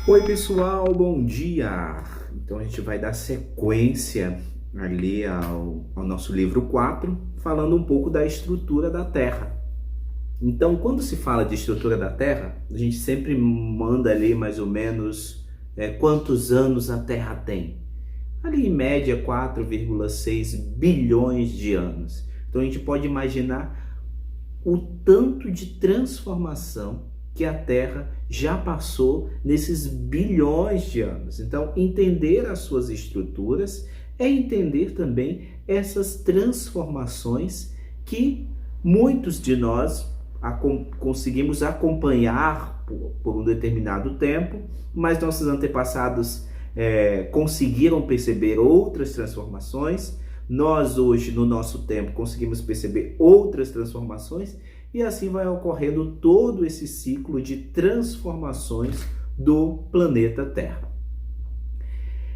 Oi pessoal, bom dia! Então a gente vai dar sequência ali ao nosso livro 4, falando um pouco da estrutura da Terra. Então, quando se fala de estrutura da Terra, a gente sempre manda ali mais ou menos quantos anos a Terra tem. Ali em média 4,6 bilhões de anos. Então a gente pode imaginar o tanto de transformação que a Terra já passou nesses bilhões de anos. Então, entender as suas estruturas é entender também essas transformações que muitos de nós conseguimos acompanhar por um determinado tempo, mas nossos antepassados conseguiram perceber outras transformações. Nós hoje, no nosso tempo, conseguimos perceber outras transformações e assim vai ocorrendo todo esse ciclo de transformações do planeta Terra.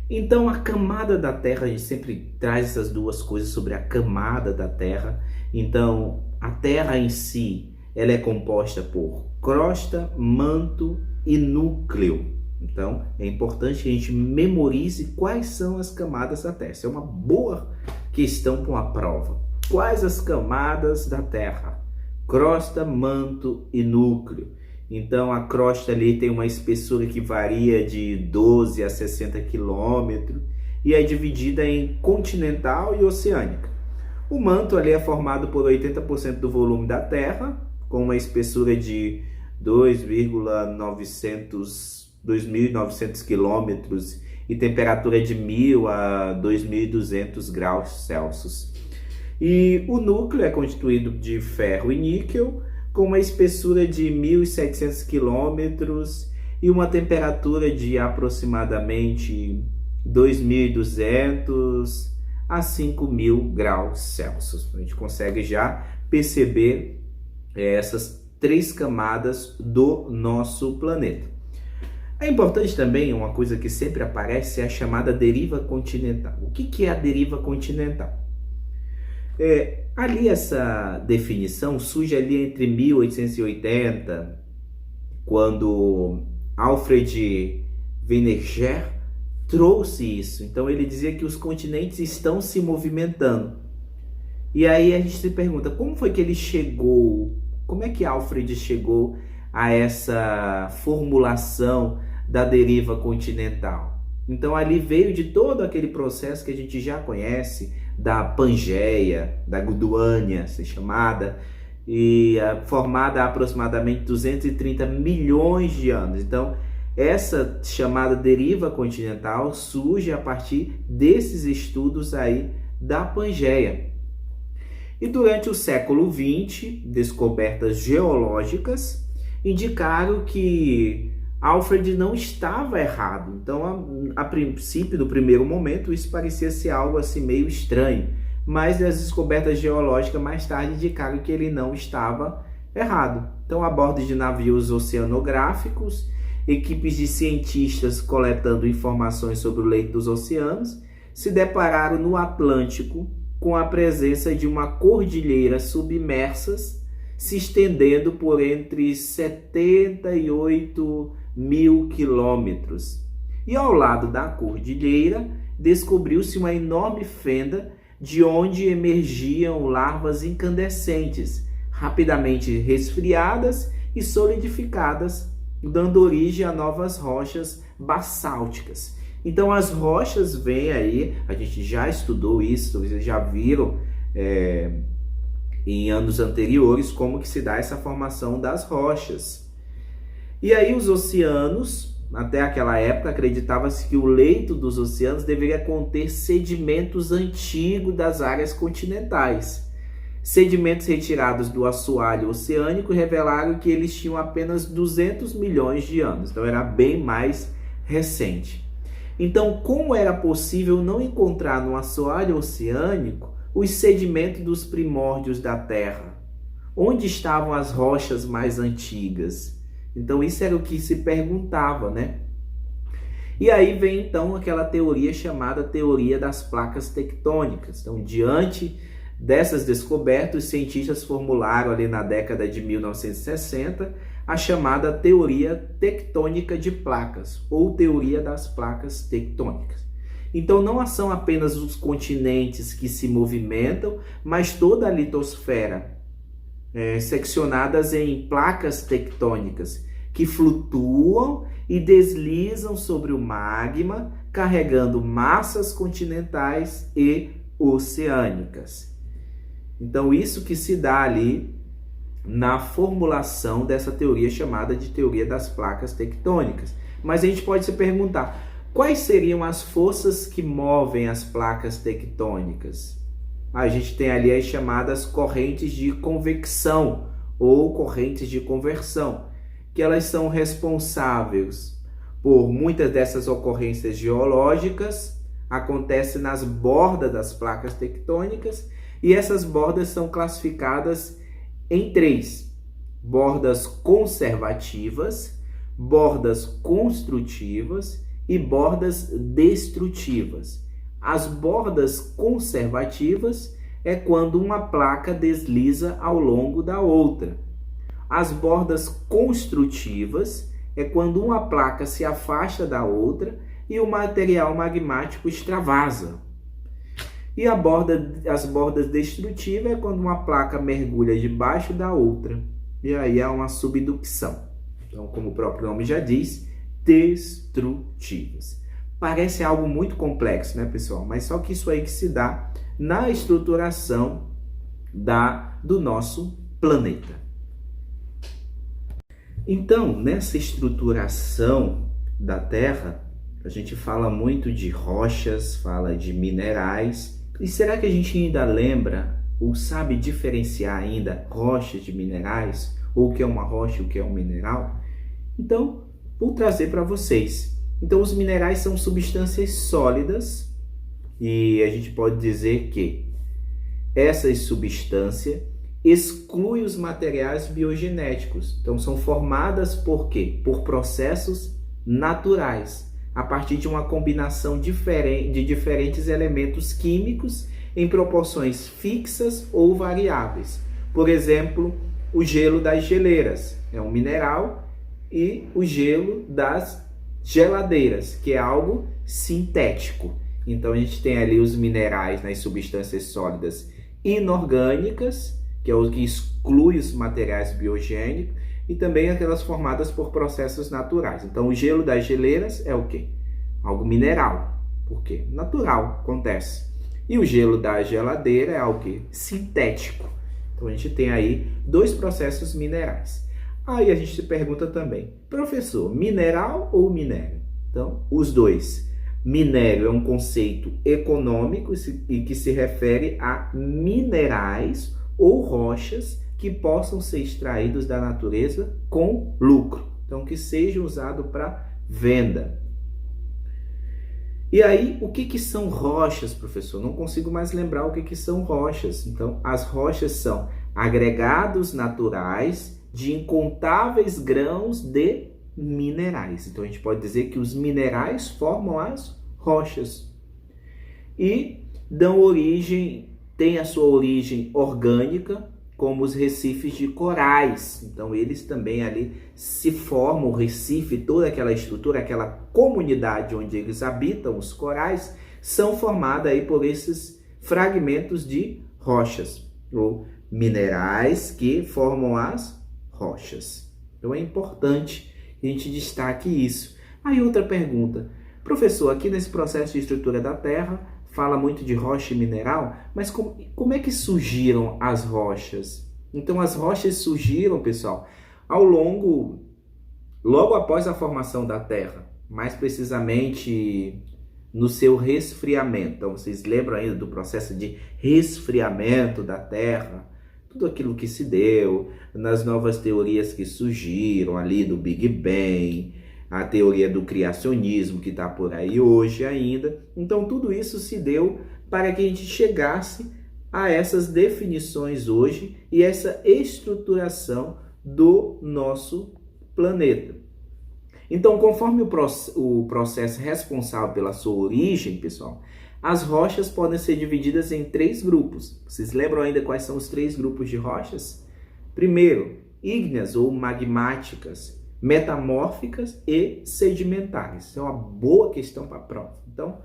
Então, a camada da Terra, a gente sempre traz essas duas coisas sobre a camada da Terra. Então, a Terra em si, ela é composta por crosta, manto e núcleo. Então, é importante que a gente memorize quais são as camadas da Terra. Isso é uma boa questão para uma prova. Quais as camadas da Terra? Crosta, manto e núcleo. Então, a crosta ali tem uma espessura que varia de 12 a 60 quilômetros e é dividida em continental e oceânica. O manto ali é formado por 80% do volume da Terra, com uma espessura de 2.900 quilômetros e temperatura de 1.000 a 2.200 graus Celsius. E o núcleo é constituído de ferro e níquel, com uma espessura de 1.700 quilômetros e uma temperatura de aproximadamente 2.200 a 5.000 graus Celsius. A gente consegue já perceber essas três camadas do nosso planeta. É importante também, uma coisa que sempre aparece, é a chamada deriva continental. O que é a deriva continental? Ali essa definição surge ali entre 1880, quando Alfred Wegener trouxe isso. Então ele dizia que os continentes estão se movimentando. E aí a gente se pergunta, como foi que ele chegou, como é que Alfred chegou a essa formulação da deriva continental? Então ali veio de todo aquele processo que a gente já conhece, da Pangeia, da Gondwana, assim chamada, e formada há aproximadamente 230 milhões de anos. Então, essa chamada deriva continental surge a partir desses estudos aí da Pangeia. E durante o século XX, descobertas geológicas indicaram que Alfred não estava errado. Então, a princípio, no primeiro momento, isso parecia ser algo assim meio estranho. Mas as descobertas geológicas mais tarde indicaram que ele não estava errado. Então, a bordo de navios oceanográficos, equipes de cientistas coletando informações sobre o leito dos oceanos, se depararam no Atlântico com a presença de uma cordilheira submersas se estendendo por entre 78.000 quilômetros. E ao lado da cordilheira descobriu-se uma enorme fenda de onde emergiam larvas incandescentes, rapidamente resfriadas e solidificadas, dando origem a novas rochas basálticas. Então as rochas vêm aí, a gente já estudou isso, vocês já viram em anos anteriores como que se dá essa formação das rochas. E aí os oceanos, até aquela época, acreditava-se que o leito dos oceanos deveria conter sedimentos antigos das áreas continentais. Sedimentos retirados do assoalho oceânico revelaram que eles tinham apenas 200 milhões de anos, então era bem mais recente. Então, como era possível não encontrar no assoalho oceânico os sedimentos dos primórdios da Terra? Onde estavam as rochas mais antigas? Então isso era o que se perguntava, né? E aí vem então aquela teoria chamada teoria das placas tectônicas. Então, diante dessas descobertas, os cientistas formularam ali na década de 1960 a chamada teoria tectônica de placas, ou teoria das placas tectônicas. Então não são apenas os continentes que se movimentam, mas toda a litosfera, seccionadas em placas tectônicas, que flutuam e deslizam sobre o magma, carregando massas continentais e oceânicas. Então isso que se dá ali na formulação dessa teoria chamada de teoria das placas tectônicas. Mas a gente pode se perguntar, quais seriam as forças que movem as placas tectônicas? A gente tem ali as chamadas correntes de convecção ou correntes de conversão, que elas são responsáveis por muitas dessas ocorrências geológicas, acontecem nas bordas das placas tectônicas, e essas bordas são classificadas em 3: bordas conservativas, bordas construtivas e bordas destrutivas. As bordas conservativas é quando uma placa desliza ao longo da outra. As bordas construtivas é quando uma placa se afasta da outra e o material magmático extravasa. E as bordas destrutivas é quando uma placa mergulha debaixo da outra. E aí há uma subducção. Então, como o próprio nome já diz, destrutivas. Parece algo muito complexo, né, pessoal? Mas só que isso aí que se dá na estruturação do nosso planeta. Então, nessa estruturação da Terra, a gente fala muito de rochas, fala de minerais. E será que a gente ainda lembra ou sabe diferenciar ainda rochas de minerais? Ou o que é uma rocha e o que é um mineral? Então, vou trazer para vocês. Então, os minerais são substâncias sólidas e a gente pode dizer que essas substâncias excluem os materiais biogenéticos. Então, são formadas por quê? Por processos naturais, a partir de uma combinação de diferentes elementos químicos em proporções fixas ou variáveis. Por exemplo, o gelo das geleiras é um mineral e o gelo das geladeiras, que é algo sintético. Então a gente tem ali os minerais nas substâncias sólidas inorgânicas, que é o que exclui os materiais biogênicos, e também aquelas formadas por processos naturais. Então o gelo das geleiras é o quê? Algo mineral. Por quê? Natural, acontece. E o gelo da geladeira é algo quê? Sintético. Então a gente tem aí 2 processos minerais. Aí a gente se pergunta também, professor, mineral ou minério? Então, os 2. Minério é um conceito econômico e que se refere a minerais ou rochas que possam ser extraídos da natureza com lucro. Então, que sejam usados para venda. E aí, o que são rochas, professor? Não consigo mais lembrar o que são rochas. Então, as rochas são agregados naturais de incontáveis grãos de minerais. Então a gente pode dizer que os minerais formam as rochas e têm a sua origem orgânica, como os recifes de corais. Então eles também ali se formam, o recife, toda aquela estrutura, aquela comunidade onde eles habitam, os corais, são formadas aí por esses fragmentos de rochas ou minerais que formam as rochas. Então é importante que a gente destaque isso. Aí outra pergunta, professor, aqui nesse processo de estrutura da Terra fala muito de rocha e mineral, mas como é que surgiram as rochas? Então as rochas surgiram, pessoal, logo após a formação da Terra, mais precisamente no seu resfriamento. Então vocês lembram ainda do processo de resfriamento da Terra? Tudo aquilo que se deu, nas novas teorias que surgiram ali do Big Bang, a teoria do criacionismo que está por aí hoje ainda. Então tudo isso se deu para que a gente chegasse a essas definições hoje e essa estruturação do nosso planeta. Então, conforme o processo responsável pela sua origem, pessoal, as rochas podem ser divididas em 3 grupos. Vocês lembram ainda quais são os 3 grupos de rochas? Primeiro, ígneas ou magmáticas, metamórficas e sedimentares. Isso é uma boa questão para a prova. Então,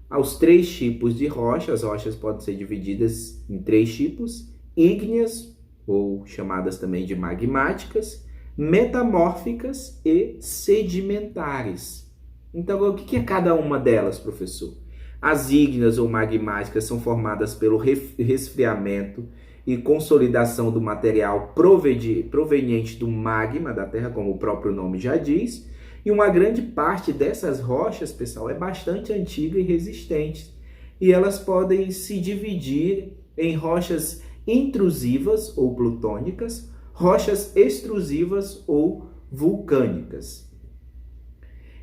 aos 3 tipos de rochas, as rochas podem ser divididas em 3 tipos: ígneas, ou chamadas também de magmáticas, metamórficas e sedimentares. Então, o que é cada uma delas, professor? As ígneas ou magmáticas são formadas pelo resfriamento e consolidação do material proveniente do magma da Terra, como o próprio nome já diz. E uma grande parte dessas rochas, pessoal, é bastante antiga e resistente. E elas podem se dividir em rochas intrusivas ou plutônicas, rochas extrusivas ou vulcânicas.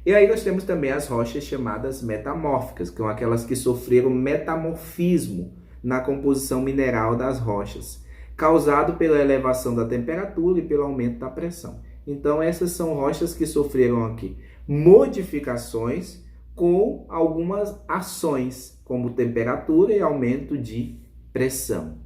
E aí nós temos também as rochas chamadas metamórficas, que são aquelas que sofreram metamorfismo na composição mineral das rochas, causado pela elevação da temperatura e pelo aumento da pressão. Então essas são rochas que sofreram aqui modificações com algumas ações, como temperatura e aumento de pressão.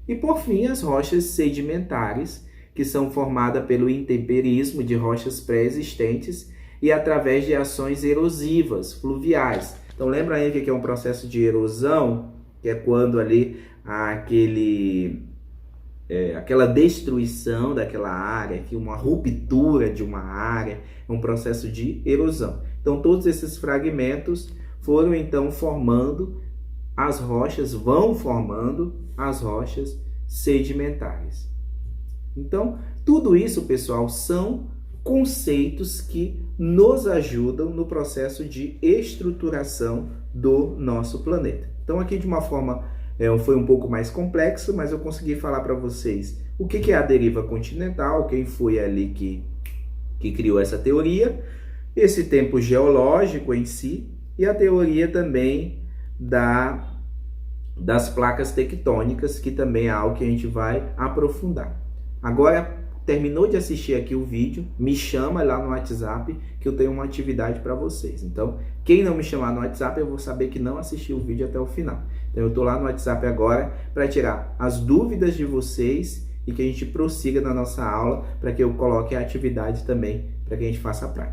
E por fim, as rochas sedimentares, que são formadas pelo intemperismo de rochas pré-existentes e através de ações erosivas, fluviais. Então lembra aí que é um processo de erosão, que é quando ali aquela destruição daquela área, uma ruptura de uma área, é um processo de erosão. Então todos esses fragmentos foram então formando as rochas, vão formando as rochas sedimentares. Então tudo isso, pessoal, são conceitos que nos ajudam no processo de estruturação do nosso planeta. Então aqui de uma forma foi um pouco mais complexo, mas eu consegui falar para vocês o que é a deriva continental, quem foi ali que criou essa teoria, esse tempo geológico em si e a teoria também das placas tectônicas, que também é algo que a gente vai aprofundar. Agora, terminou de assistir aqui o vídeo, me chama lá no WhatsApp que eu tenho uma atividade para vocês. Então, quem não me chamar no WhatsApp, eu vou saber que não assistiu o vídeo até o final. Então, eu estou lá no WhatsApp agora para tirar as dúvidas de vocês e que a gente prossiga na nossa aula, para que eu coloque a atividade também, para que a gente faça a prática.